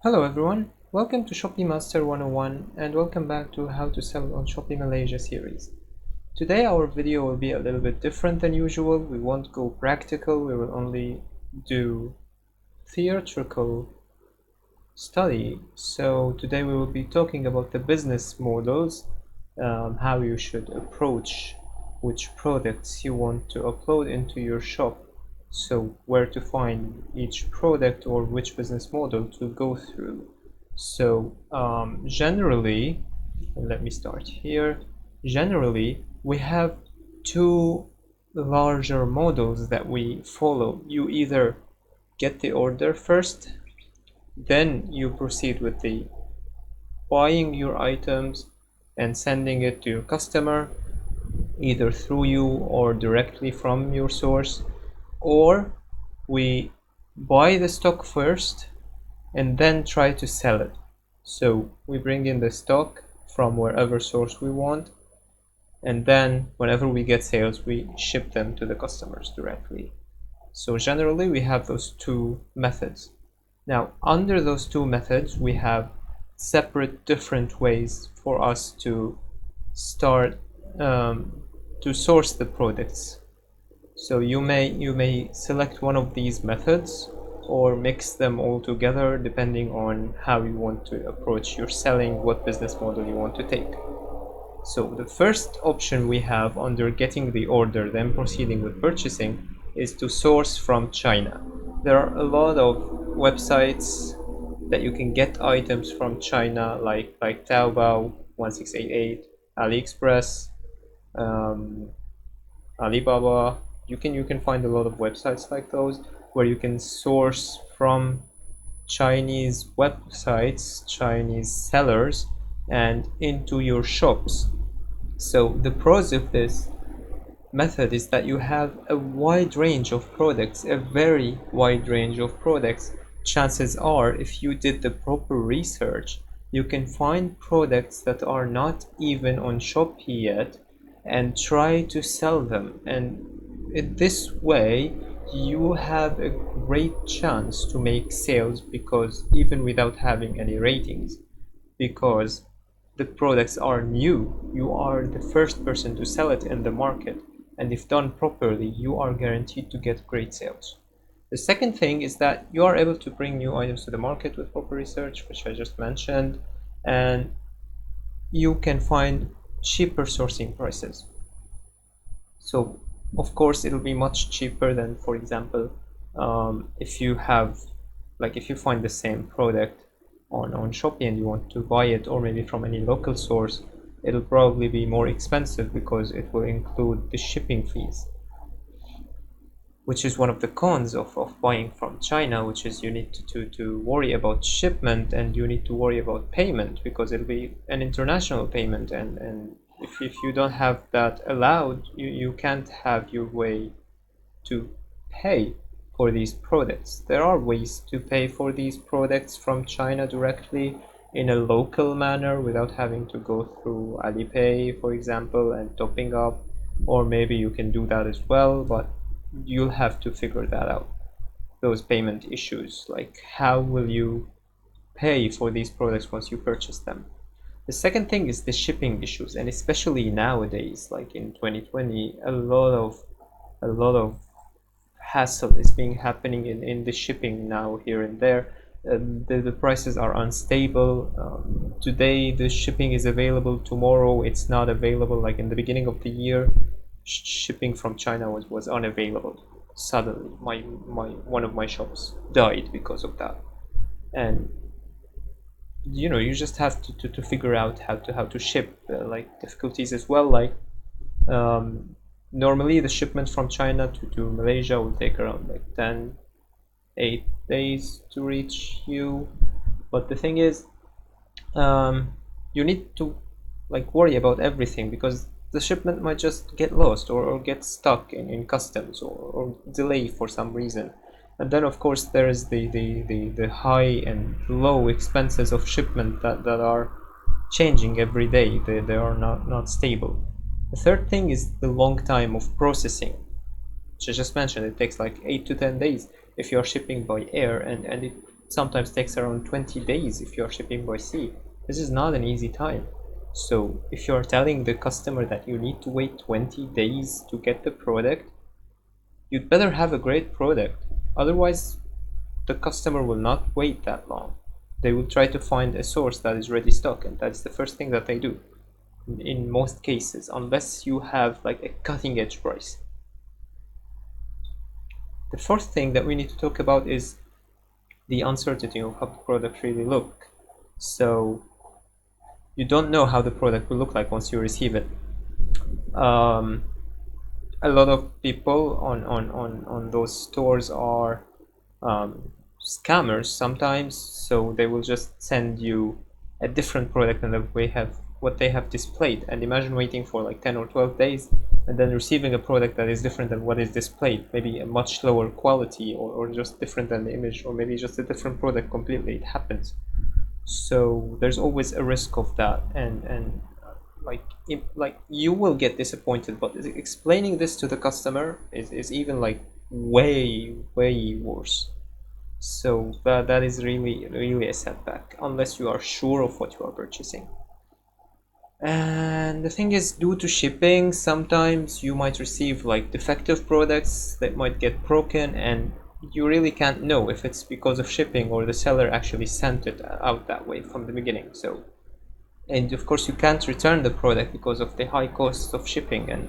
Hello everyone, welcome to Shopee Master 101 and welcome back to How to Sell on Shopee Malaysia series. Today our video will be a little bit different than usual. We won't go practical, we will only do theatrical study. So today we will be talking about the business models, how you should approach which products you want to upload into your shop. So where to find each product or which business model to go through. So generally, let me start here. Generally, we have two larger models that we follow. You either get the order first, then you proceed with the buying your items and sending it to your customer, either through you or directly from your source, or we buy the stock first and then try to sell it. So we bring in the stock from wherever source we want, and then whenever we get sales we ship them to the customers directly. So generally we have those two methods. Now under those two methods we have separate different ways for us to start to source the products. So you may select one of these methods or mix them all together depending on how you want to approach your selling, what business model you want to take. So the first option we have under getting the order then proceeding with purchasing is to source from China. There are a lot of websites that you can get items from China, like Taobao 1688, AliExpress, um, Alibaba. You can find a lot of websites like those where you can source from Chinese websites, Chinese sellers, and into your shops. So the pros of this method is that you have a wide range of products, a very wide range of products. Chances are, if you did the proper research, you can find products that are not even on Shopee yet and try to sell them. And in this way, you have a great chance to make sales, because even without having any ratings, because the products are new, you are the first person to sell it in the market, and if done properly you are guaranteed to get great sales. The second thing is that you are able to bring new items to the market with proper research, which I just mentioned, and you can find cheaper sourcing prices. So of course it'll be much cheaper than, for example, if you have, like, if you find the same product on Shopee and you want to buy it, or maybe from any local source, it'll probably be more expensive because it will include the shipping fees, which is one of the cons of buying from China, which is you need to worry about shipment, and you need to worry about payment because it'll be an international payment, and if you don't have that allowed, you can't have your way to pay for these products. There are ways to pay for these products from China directly in a local manner without having to go through Alipay, for example, and topping up, or maybe you can do that as well, but you'll have to figure that out. Those payment issues, like how will you pay for these products once you purchase them. The second thing is the shipping issues, and especially nowadays, like in 2020, a lot of hassle is being happening in the shipping now here and there. The prices are unstable. Today the shipping is available, tomorrow it's not available. Like in the beginning of the year, shipping from China was unavailable. Suddenly my one of my shops died because of that. And you just have to figure out how to ship, like difficulties as well, like um, normally the shipment from China to Malaysia will take around like 8 days to reach you. But the thing is, you need to like worry about everything, because the shipment might just get lost, or get stuck in customs, or delay for some reason. And then of course there is the high and low expenses of shipment that are changing every day. They are not stable. The third thing is the long time of processing, which I just mentioned. It takes like 8 to 10 days if you are shipping by air, and it sometimes takes around 20 days if you're shipping by sea. This is not an easy time. So if you're telling the customer that you need to wait 20 days to get the product, you'd better have a great product. Otherwise, the customer will not wait that long. They will try to find a source that is ready stock, and that's the first thing that they do in most cases, unless you have like a cutting edge price. The fourth thing that we need to talk about is the uncertainty of how the product really look. So you don't know how the product will look like once you receive it. A lot of people on those stores are scammers sometimes, so they will just send you a different product than what they have displayed. And imagine waiting for like 10 or 12 days and then receiving a product that is different than what is displayed, maybe a much lower quality, or just different than the image, or maybe just a different product completely. It happens. So there's always a risk of that, and like you will get disappointed, but explaining this to the customer is even like way worse. So that is really a setback unless you are sure of what you are purchasing. And the thing is, due to shipping, sometimes you might receive like defective products that might get broken, and you really can't know if it's because of shipping or the seller actually sent it out that way from the beginning. So, and of course you can't return the product because of the high cost of shipping, and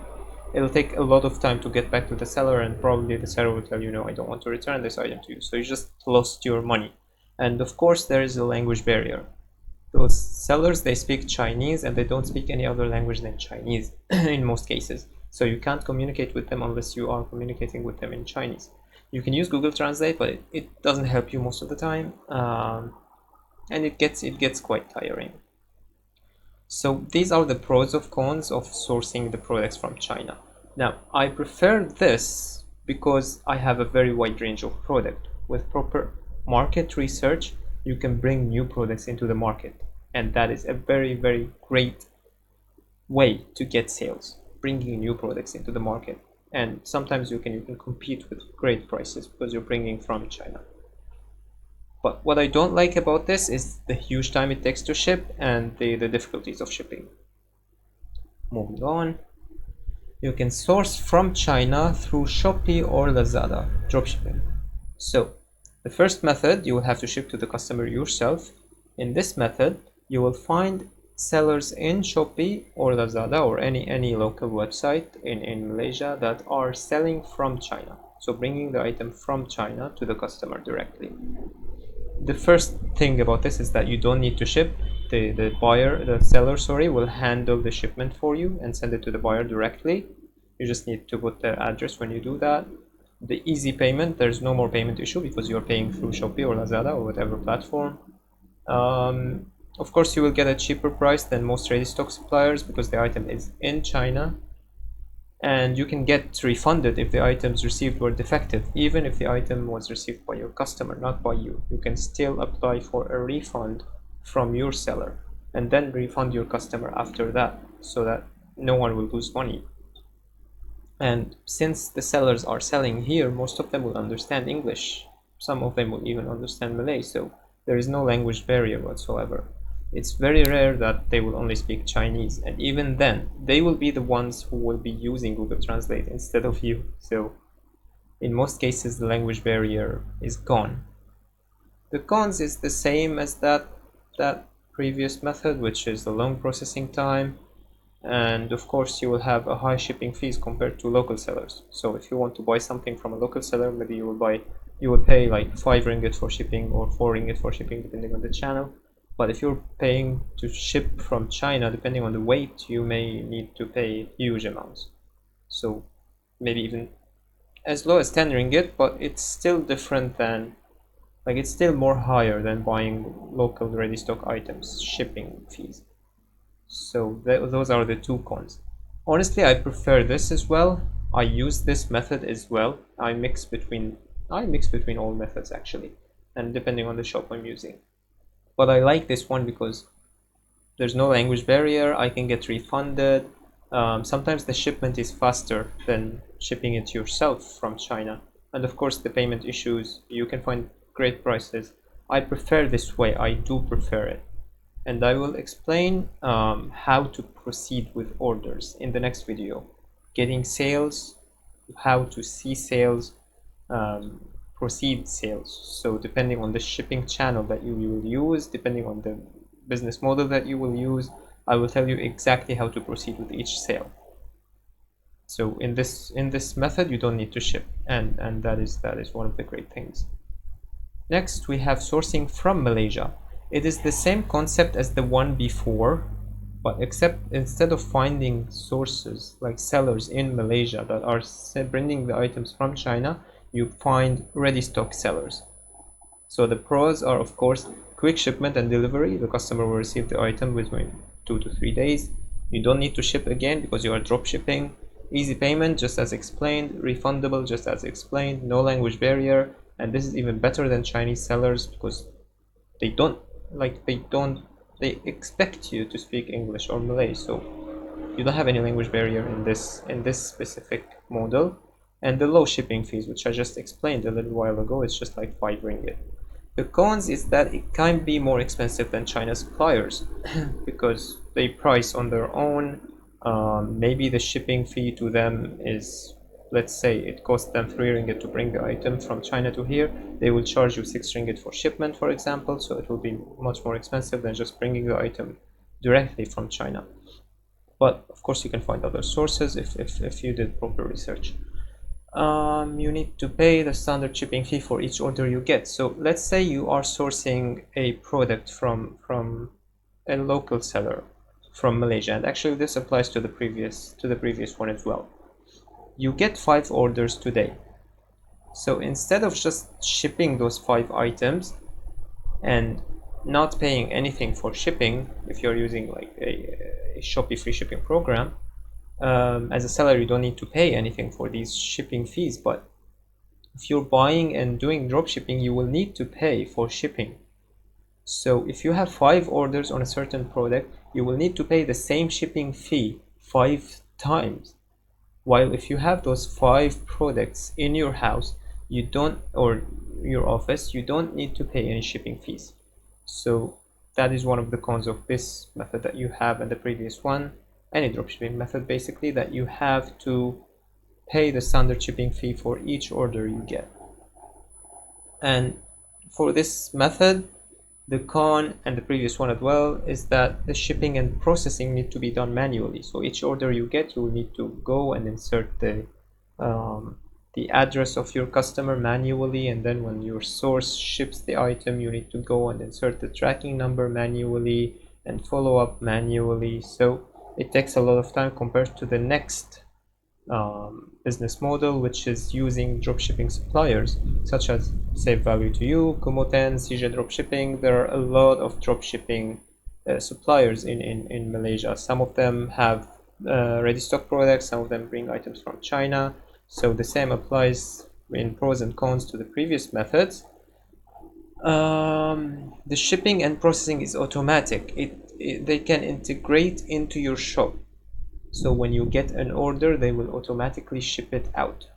it'll take a lot of time to get back to the seller, and probably the seller will tell you, no, I don't want to return this item to you. So you just lost your money. And of course there is a language barrier. Those sellers, they speak Chinese and they don't speak any other language than Chinese in most cases. So you can't communicate with them unless you are communicating with them in Chinese. You can use Google Translate, but it doesn't help you most of the time, and it gets quite tiring. So these are the pros of cons of sourcing the products from China. Now, I prefer this because I have a very wide range of product. With proper market research, you can bring new products into the market, and that is a very great way to get sales, bringing new products into the market. And sometimes you can compete with great prices because you're bringing from China. But what I don't like about this is the huge time it takes to ship and the difficulties of shipping. Moving on, you can source from China through Shopee or Lazada, dropshipping. So the first method, you will have to ship to the customer yourself. In this method, you will find sellers in Shopee or Lazada or any local website in Malaysia that are selling from China. So bringing the item from China to the customer directly. The first thing about this is that you don't need to ship. The seller, sorry, will handle the shipment for you and send it to the buyer directly. You just need to put their address when you do that. The easy payment, there's no more payment issue because you're paying through Shopee or Lazada or whatever platform. Of course, you will get a cheaper price than most ready stock suppliers because the item is in China. And you can get refunded if the items received were defective, even if the item was received by your customer, not by you. You can still apply for a refund from your seller and then refund your customer after that, so that no one will lose money. And since the sellers are selling here, most of them will understand English. Some of them will even understand Malay, so there is no language barrier whatsoever. It's very rare that they will only speak Chinese, and even then, they will be the ones who will be using Google Translate instead of you. So in most cases, the language barrier is gone. The cons is the same as that previous method, which is the long processing time, and of course you will have a high shipping fees compared to local sellers. So if you want to buy something from a local seller, maybe you will pay like 5 ringgit for shipping or 4 ringgit for shipping depending on the channel. But if you're paying to ship from China, depending on the weight, you may need to pay huge amounts. So maybe even as low as 10 ringgit, but it's still different than, like, it's still more higher than buying local ready stock items shipping fees. So those are the two cons. Honestly, I prefer this as well. I use this method as well. I mix between all methods actually, and depending on the shop I'm using. But I like this one because there's no language barrier. I can get refunded. Sometimes the shipment is faster than shipping it yourself from China. And of course the payment issues, you can find great prices. I prefer this way. I do prefer it, and I will explain how to proceed with orders in the next video. Getting sales, how to see sales, proceed sales. So depending on the shipping channel that you will use, depending on the business model that you will use, I will tell you exactly how to proceed with each sale. So in this method, you don't need to ship, and that is one of the great things. Next, we have sourcing from Malaysia. It is the same concept as the one before, but except instead of finding sources like sellers in Malaysia that are bringing the items from China, you find ready stock sellers. So the pros are, of course, quick shipment and delivery. The customer will receive the item within 2 to 3 days. You don't need to ship again because you are drop shipping. Easy payment, just as explained. Refundable, just as explained. No language barrier, and this is even better than Chinese sellers because they expect you to speak English or Malay, so you don't have any language barrier in this specific model. And the low shipping fees, which I just explained a little while ago, it's just like 5 ringgit. The cons is that it can be more expensive than China's suppliers because they price on their own. Maybe the shipping fee to them is, let's say it costs them 3 ringgit to bring the item from China to here. They will charge you 6 ringgit for shipment, for example, so it will be much more expensive than just bringing the item directly from China. But of course you can find other sources if you did proper research. You need to pay the standard shipping fee for each order you get. So let's say you are sourcing a product from a local seller from Malaysia, and actually this applies to the previous one as well. You get 5 orders today. So instead of just shipping those 5 items and not paying anything for shipping, if you're using like a Shopee free shipping program, as a seller you don't need to pay anything for these shipping fees. But if you're buying and doing drop shipping, you will need to pay for shipping. So if you have 5 orders on a certain product, you will need to pay the same shipping fee 5 times. While if you have those 5 products in your house, you don't, or your office, you don't need to pay any shipping fees. So that is one of the cons of this method that you have and the previous one, any dropshipping method basically, that you have to pay the standard shipping fee for each order you get. And for this method, the con and the previous one as well is that the shipping and processing need to be done manually. So each order you get, you will need to go and insert the address of your customer manually, and then when your source ships the item, you need to go and insert the tracking number manually and follow up manually. So it takes a lot of time compared to the next business model, which is using dropshipping suppliers such as Save Value to You, Kumoten, CJ Dropshipping. There are a lot of dropshipping suppliers in Malaysia. Some of them have ready stock products, some of them bring items from China. So the same applies in pros and cons to the previous methods. The shipping and processing is automatic. They can integrate into your shop. So when you get an order, they will automatically ship it out,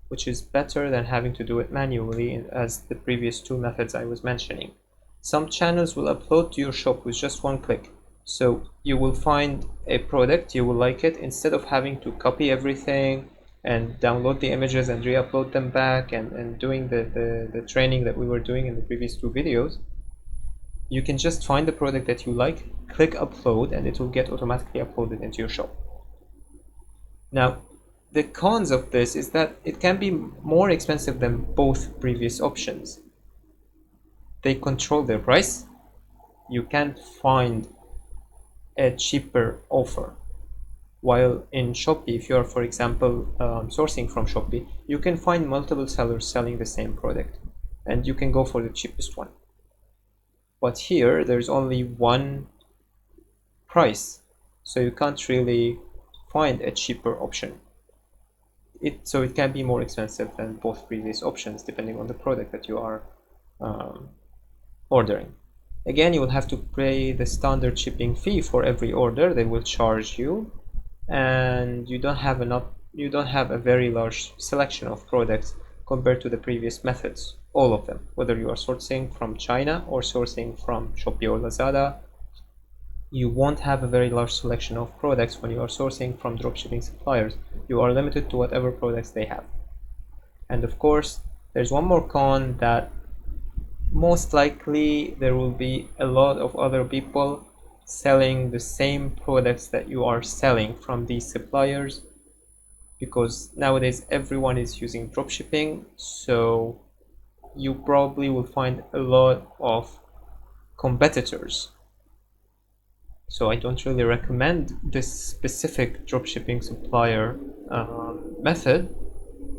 which is better than having to do it manually as the previous 2 methods I was mentioning. Some channels will upload to your shop with just 1 click. So you will find a product, you will like it, instead of having to copy everything and download the images and re-upload them back and doing the training that we were doing in the previous 2 videos. You can just find the product that you like, click upload, and it will get automatically uploaded into your shop. Now, the cons of this is that it can be more expensive than both previous options. They control their price. You can't find a cheaper offer. While in Shopee, if you are, for example, sourcing from Shopee, you can find multiple sellers selling the same product, and you can go for the cheapest one. But here, there's only one price, so you can't really find a cheaper option. So it can be more expensive than both previous options, depending on the product that you are ordering. Again, you will have to pay the standard shipping fee for every order they will charge you, and you don't have a very large selection of products compared to the previous methods. all of them, whether you are sourcing from China or sourcing from Shopee or Lazada. You won't have a very large selection of products when you are sourcing from dropshipping suppliers. You are limited to whatever products they have. And of course, there's one more con, that most likely there will be a lot of other people selling the same products that you are selling from these suppliers, because nowadays everyone is using dropshipping, so you probably will find a lot of competitors. So I don't really recommend this specific dropshipping supplier method,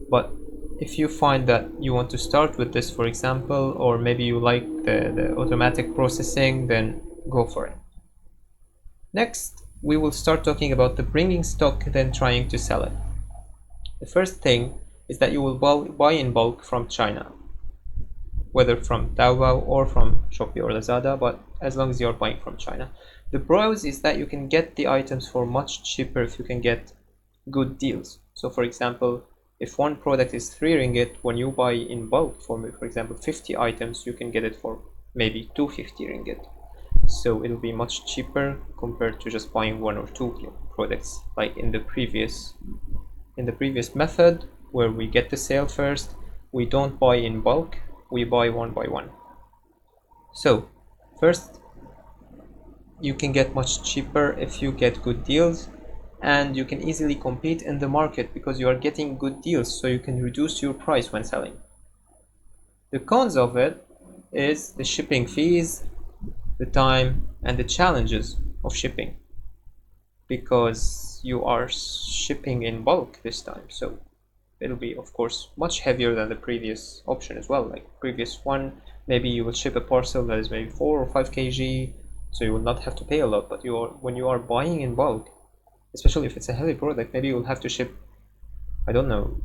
but if you find that you want to start with this, for example, or maybe you like the automatic processing, then go for it. Next, we will start talking about the bringing stock, then trying to sell it. The first thing is that you will buy in bulk from China, whether from Taobao or from Shopee or Lazada, but as long as you're buying from China. The pros is that you can get the items for much cheaper if you can get good deals. So for example, if one product is 3 ringgit, when you buy in bulk for example 50 items, you can get it for maybe 250 ringgit. So it'll be much cheaper compared to just buying 1 or 2 products, like in the previous method, where we get the sale first. We don't buy in bulk, we buy one by one. So first, you can get much cheaper if you get good deals, and you can easily compete in the market because you are getting good deals, so you can reduce your price when selling. The cons of it is the shipping fees, the time, and the challenges of shipping, because you are shipping in bulk this time, so it'll be of course much heavier than the previous option as well. Like previous one, maybe you will ship a parcel that is maybe 4 or 5 kg, so you will not have to pay a lot. But when you are buying in bulk, especially if it's a heavy product, maybe you will have to ship, I don't know,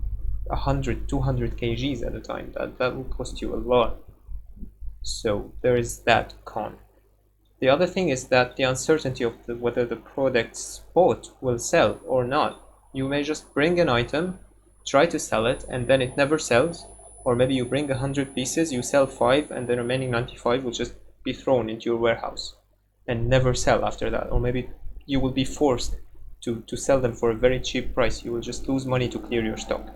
100, 200 kgs at a time. That will cost you a lot. So there is that con. The other thing is that the uncertainty of whether the products bought will sell or not. You may just bring an item, try to sell it, and then it never sells. Or maybe you bring 100 pieces, you sell 5, and the remaining 95 will just be thrown into your warehouse and never sell after that. Or maybe you will be forced to sell them for a very cheap price. You will just lose money to clear your stock.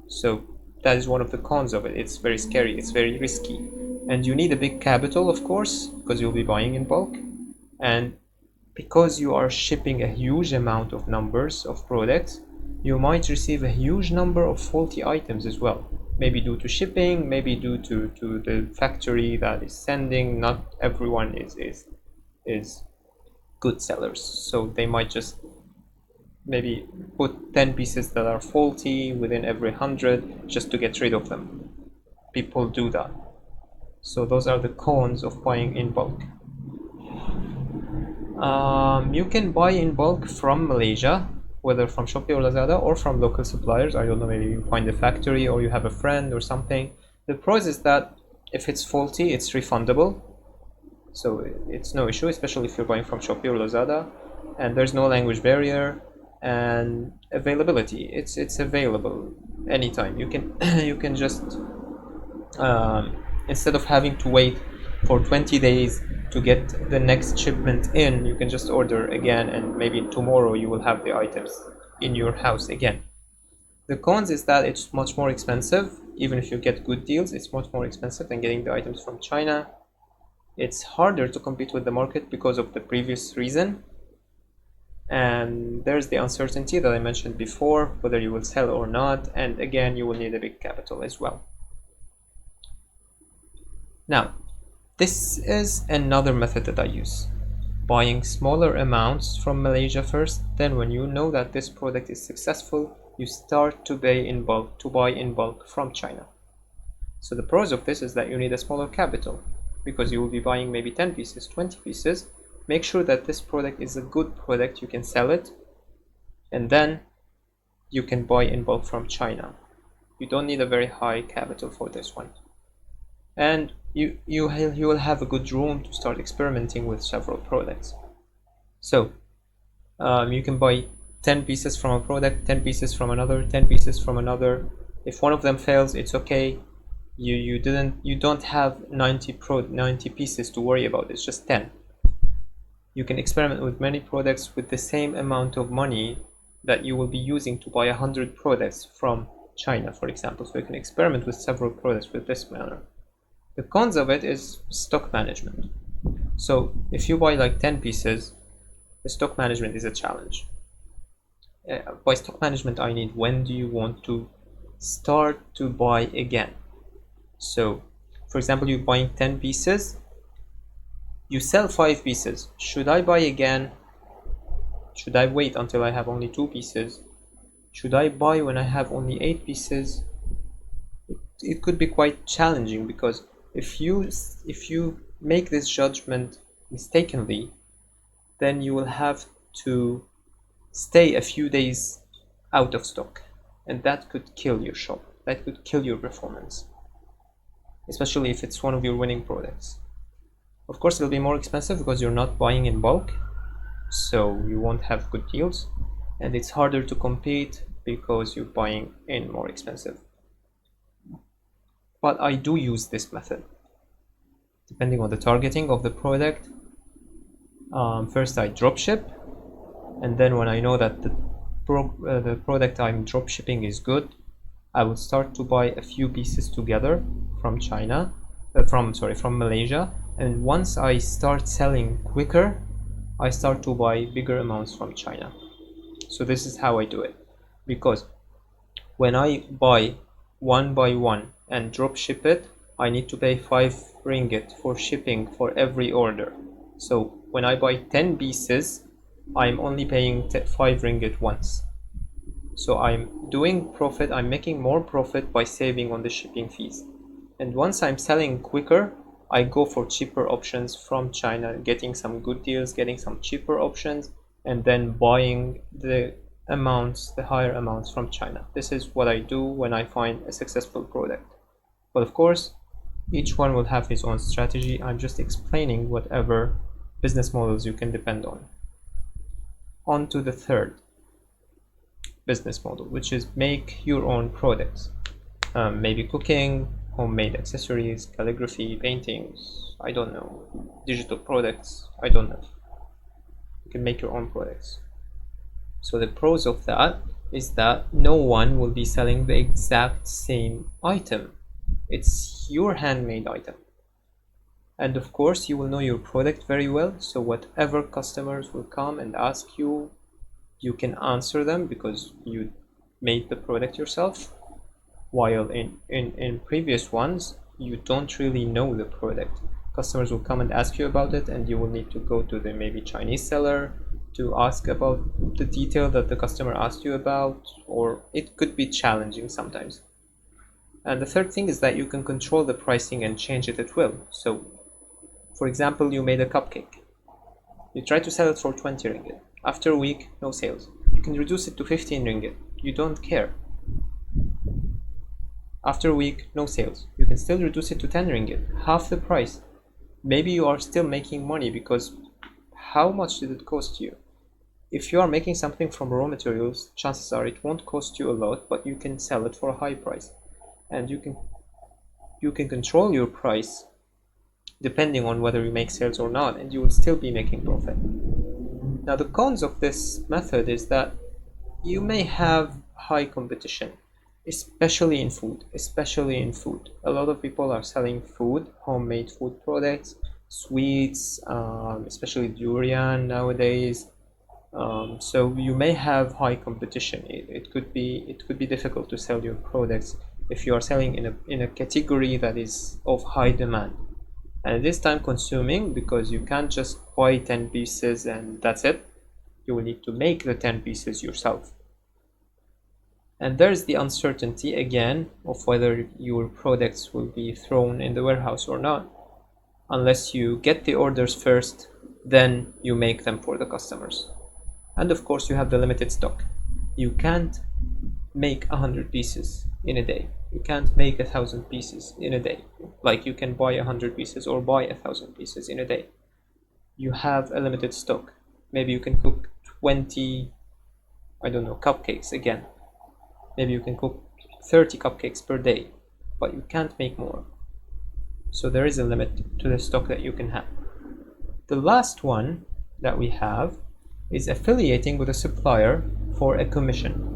So that is one of the cons of it. It's very scary, it's very risky, and you need a big capital, of course, because you'll be buying in bulk, and because you are shipping a huge amount of numbers of products, you might receive a huge number of faulty items as well. Maybe due to shipping, maybe due to the factory that is sending. Not everyone is good sellers, so they might just maybe put 10 pieces that are faulty within every 100 just to get rid of them. People do that. So those are the cons of buying in bulk. You can buy in bulk from Malaysia, whether from Shopee or Lazada or from local suppliers. I don't know, maybe you find a factory or you have a friend or something. The pros is that if it's faulty, it's refundable, so it's no issue, especially if you're buying from Shopee or Lazada. And there's no language barrier, and availability, it's available anytime. You can you can just instead of having to wait for 20 days to get the next shipment in, you can just order again, and maybe tomorrow you will have the items in your house again. The cons is that it's much more expensive. Even if you get good deals, it's much more expensive than getting the items from China. It's harder to compete with the market because of the previous reason. And there's the uncertainty that I mentioned before, whether you will sell or not, and again, you will need a big capital as well. Now, this is another method that I use. Buying smaller amounts from Malaysia first, then when you know that this product is successful, you start to buy in bulk from China. So the pros of this is that you need a smaller capital, because you will be buying maybe 10 pieces, 20 pieces. Make sure that this product is a good product, you can sell it, and then you can buy in bulk from China. You don't need a very high capital for this one. And you will have a good room to start experimenting with several products. So you can buy 10 pieces from a product, 10 pieces from another, 10 pieces from another. If one of them fails, it's okay. You don't have 90 pieces to worry about. It's just 10. You can experiment with many products with the same amount of money that you will be using to buy 100 products from China, for example. So you can experiment with several products with this manner. The cons of it is stock management. So if you buy like 10 pieces, the stock management is a challenge. By stock management, I need, when do you want to start to buy again? So for example, you're buying 10 pieces, you sell 5 pieces. Should I buy again? Should I wait until I have only 2 pieces? Should I buy when I have only 8 pieces? It could be quite challenging, because if you make this judgment mistakenly, then you will have to stay a few days out of stock, and that could kill your shop. That could kill your performance, especially if it's one of your winning products. Of course, it'll be more expensive because you're not buying in bulk, so you won't have good deals, and it's harder to compete because you're buying in more expensive. But I do use this method depending on the targeting of the product. First I dropship, and then when I know that the product I'm dropshipping is good, I will start to buy a few pieces together from China, from Malaysia, and once I start selling quicker, I start to buy bigger amounts from China. So this is how I do it, because when I buy one by one and drop ship it, I need to pay 5 ringgit for shipping for every order. So when I buy 10 pieces, I'm only paying 5 ringgit once. So I'm doing profit, I'm making more profit by saving on the shipping fees. And once I'm selling quicker, I go for cheaper options from China, getting some good deals, getting some cheaper options, and then buying the higher amounts from China. This is what I do when I find a successful product. But of course, each one will have his own strategy. I'm just explaining whatever business models you can depend on. On to the third business model, which is make your own products. Maybe cooking, homemade accessories, calligraphy, paintings, I don't know, digital products, I don't know. You can make your own products. So the pros of that is that no one will be selling the exact same item. It's your handmade item. And of course, you will know your product very well, so whatever customers will come and ask you, you can answer them because you made the product yourself. While in previous ones, you don't really know the product. Customers will come and ask you about it, and you will need to go to the maybe Chinese seller to ask about the detail that the customer asked you about, or it could be challenging sometimes. And the third thing is that you can control the pricing and change it at will. So for example, you made a cupcake. You try to sell it for 20 ringgit. After a week, no sales. You can reduce it to 15 ringgit. You don't care. After a week, no sales. You can still reduce it to 10 ringgit, half the price. Maybe you are still making money, because how much did it cost you? If you are making something from raw materials, chances are it won't cost you a lot, but you can sell it for a high price. And you can control your price depending on whether you make sales or not, and you will still be making profit. Now the cons of this method is that you may have high competition, especially in food. A lot of people are selling food, homemade food products, sweets, especially durian nowadays. So you may have high competition. It could be difficult to sell your products if you are selling in a category that is of high demand. And it is time consuming, because you can't just buy 10 pieces and that's it. You will need to make the 10 pieces yourself. And there's the uncertainty again of whether your products will be thrown in the warehouse or not. Unless you get the orders first, then you make them for the customers. And of course, you have the limited stock. You can't make 100 pieces in a day. You can't make 1,000 pieces in a day. Like you can buy 100 pieces or buy 1,000 pieces in a day. You have a limited stock. Maybe you can cook 20, I don't know, cupcakes again. Maybe you can cook 30 cupcakes per day. but you can't make more. So there is a limit to the stock that you can have. The last one that we have is affiliating with a supplier for a commission.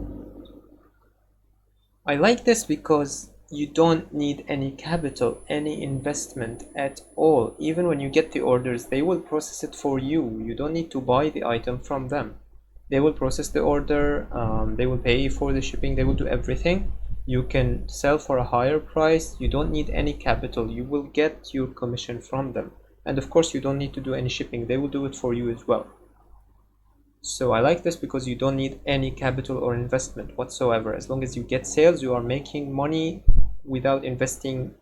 I like this because you don't need any capital, any investment at all. Even when you get the orders, they will process it for you. You don't need to buy the item from them. They will process the order, they will pay for the shipping, they will do everything. You can sell for a higher price. You don't need any capital. You will get your commission from them. And of course, you don't need to do any shipping. They will do it for you as well. So I like this because you don't need any capital or investment whatsoever. As long as you get sales, you are making money without investing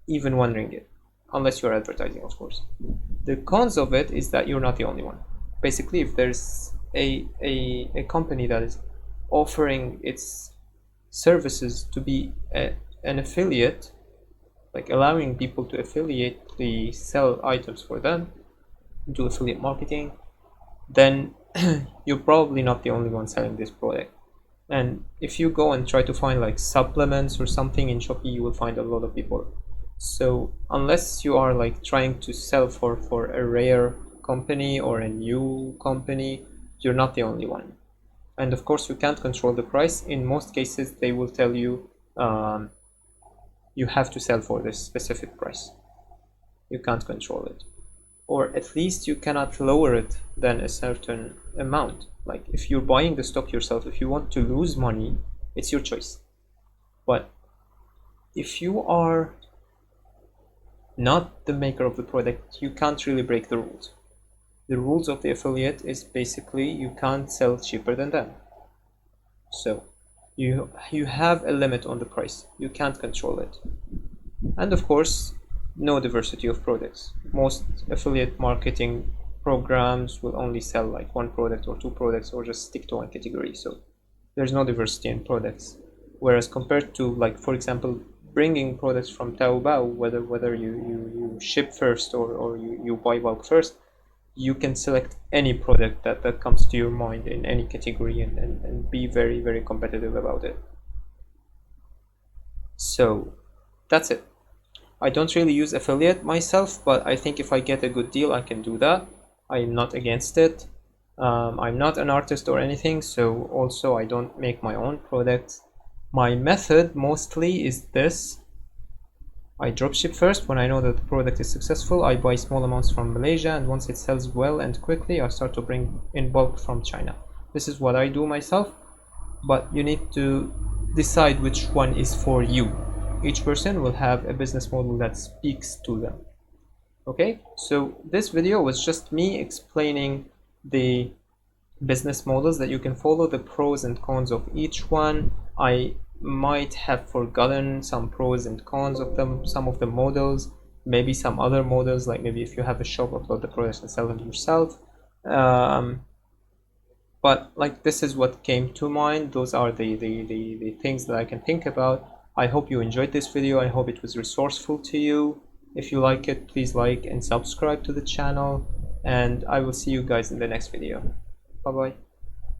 even one ringgit, unless you're advertising, of course. The cons of it is that you're not the only one. Basically, if there's a company that is offering its services to be an affiliate, like allowing people to affiliately sell items for them, do affiliate marketing, then you're probably not the only one selling this product. And if you go and try to find like supplements or something in Shopee, you will find a lot of people. So unless you are like trying to sell for a rare company or a new company, you're not the only one. And of course, you can't control the price. In most cases, they will tell you you have to sell for this specific price. You can't control it, or at least you cannot lower it than a certain amount. Like if you're buying the stock yourself, if you want to lose money, it's your choice. But if you are not the maker of the product, you can't really break the rules. The rules of the affiliate is basically you can't sell cheaper than them. So you have a limit on the price. You can't control it. And of course, no diversity of products. Most affiliate marketing programs will only sell like one product or two products, or just stick to one category. So there's no diversity in products. Whereas compared to, like, for example, bringing products from Taobao, whether you ship first or you buy bulk first, you can select any product that comes to your mind in any category and be very, very competitive about it. So that's it. I don't really use affiliate myself, but I think if I get a good deal, I can do that. I'm not against it. I'm not an artist or anything, so also I don't make my own products. My method mostly is this. I dropship first. When I know that the product is successful, I buy small amounts from Malaysia, and once it sells well and quickly, I start to bring in bulk from China. This is what I do myself, but you need to decide which one is for you. Each person will have a business model that speaks to them. Okay, so this video was just me explaining the business models that you can follow, the pros and cons of each one. I might have forgotten some pros and cons of them, some of the models, maybe some other models, like maybe if you have a shop, upload the products and sell them yourself. But like, this is what came to mind. Those are the things that I can think about. I hope you enjoyed this video. I hope it was resourceful to you. If you like it, please like and subscribe to the channel, and I will see you guys in the next video. Bye bye.